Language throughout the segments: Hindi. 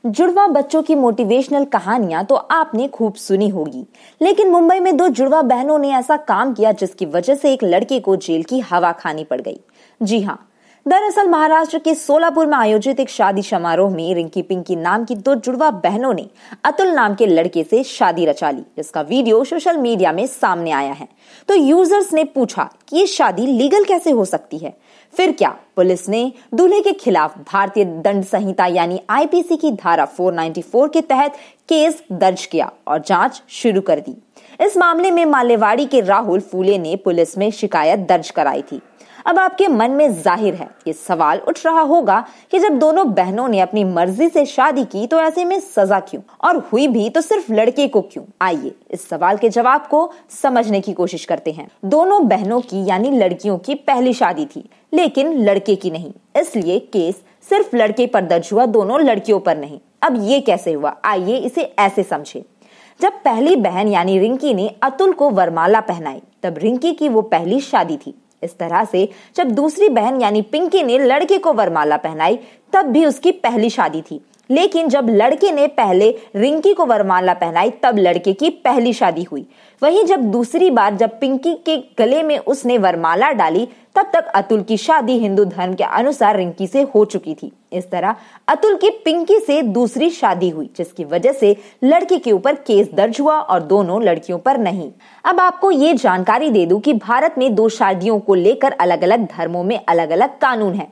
जुड़वा बच्चों की मोटिवेशनल कहानियां तो आपने खूब सुनी होगी, लेकिन मुंबई में दो जुड़वा बहनों ने ऐसा काम किया जिसकी वजह से एक लड़के को जेल की हवा खानी पड़ गई। जी हाँ, दरअसल महाराष्ट्र के सोलापुर में आयोजित एक शादी समारोह में रिंकी पिंकी नाम की दो जुड़वा बहनों ने अतुल नाम के लड़के से शादी रचा ली, जिसका वीडियो सोशल मीडिया में सामने आया है। तो यूजर्स ने पूछा कि ये शादी लीगल कैसे हो सकती है। फिर क्या पुलिस ने दूल्हे के खिलाफ भारतीय दंड संहिता यानी आईपीसी की धारा 494 के तहत केस दर्ज किया और जांच शुरू कर दी। इस मामले में मालेवाड़ी के राहुल फूले ने पुलिस में शिकायत दर्ज कराई थी। अब आपके मन में जाहिर है ये सवाल उठ रहा होगा कि जब दोनों बहनों ने अपनी मर्जी से शादी की तो ऐसे में सजा क्यों, और हुई भी तो सिर्फ लड़के को क्यों। आइए इस सवाल के जवाब को समझने की कोशिश करते हैं। दोनों बहनों की यानी लड़कियों की पहली शादी थी, लेकिन लड़के की नहीं, इसलिए केस सिर्फ लड़के पर दर्ज हुआ, दोनों लड़कियों पर नहीं। अब ये कैसे हुआ, आइए इसे ऐसे समझे। जब पहली बहन यानी रिंकी ने अतुल को वरमाला पहनाई तब रिंकी की वो पहली शादी थी। इस तरह से जब दूसरी बहन यानी पिंकी ने लड़के को वरमाला पहनाई तब भी उसकी पहली शादी थी, लेकिन जब लड़के ने पहले रिंकी को वरमाला पहनाई तब लड़के की पहली शादी हुई। वहीं जब दूसरी बार जब पिंकी के गले में उसने वरमाला डाली तब तक अतुल की शादी हिंदू धर्म के अनुसार रिंकी से हो चुकी थी। इस तरह अतुल की पिंकी से दूसरी शादी हुई, जिसकी वजह से लड़के के ऊपर केस दर्ज हुआ और दोनों लड़कियों पर नहीं। अब आपको ये जानकारी दे दूं कि भारत में दो शादियों को लेकर अलग अलग धर्मों में अलग अलग कानून है।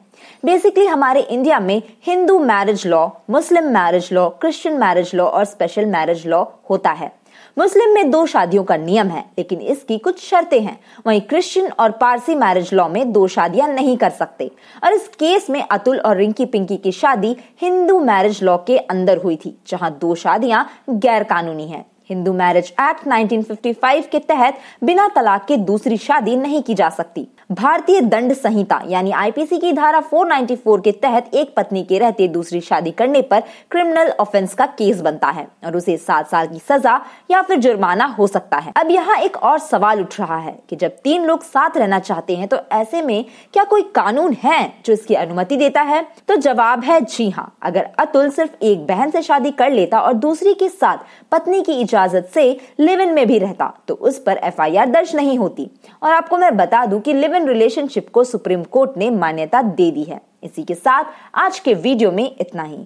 बेसिकली हमारे इंडिया में हिंदू मैरिज लॉ, मुस्लिम marriage law, Christian marriage law और स्पेशल मैरिज लॉ होता है। मुस्लिम में दो शादियों का नियम है, लेकिन इसकी कुछ शर्तें हैं। वहीं क्रिश्चियन और पारसी मैरिज लॉ में दो शादियां नहीं कर सकते। और इस केस में अतुल और रिंकी पिंकी की शादी हिंदू मैरिज लॉ के अंदर हुई थी, जहां दो शादियां गैर कानूनी हैं। हिंदू मैरिज एक्ट 1955 के तहत बिना तलाक के दूसरी शादी नहीं की जा सकती। भारतीय दंड संहिता यानी आईपीसी की धारा 494 के तहत एक पत्नी के रहते दूसरी शादी करने पर क्रिमिनल ऑफेंस का केस बनता है और उसे 7 साल की सजा या फिर जुर्माना हो सकता है। अब यहाँ एक और सवाल उठ रहा है कि जब 3 लोग साथ रहना चाहते हैं तो ऐसे में क्या कोई कानून है जो इसकी अनुमति देता है? तो जवाब है जी हाँ। अगर अतुल सिर्फ एक बहन से शादी कर लेता और दूसरी के साथ पत्नी की इजाजत से लिव इन में भी रहता तो उस पर एफआईआर दर्ज नहीं होती। और आपको मैं बता दूं कि लिव इन रिलेशनशिप को सुप्रीम कोर्ट ने मान्यता दे दी है। इसी के साथ आज के वीडियो में इतना ही।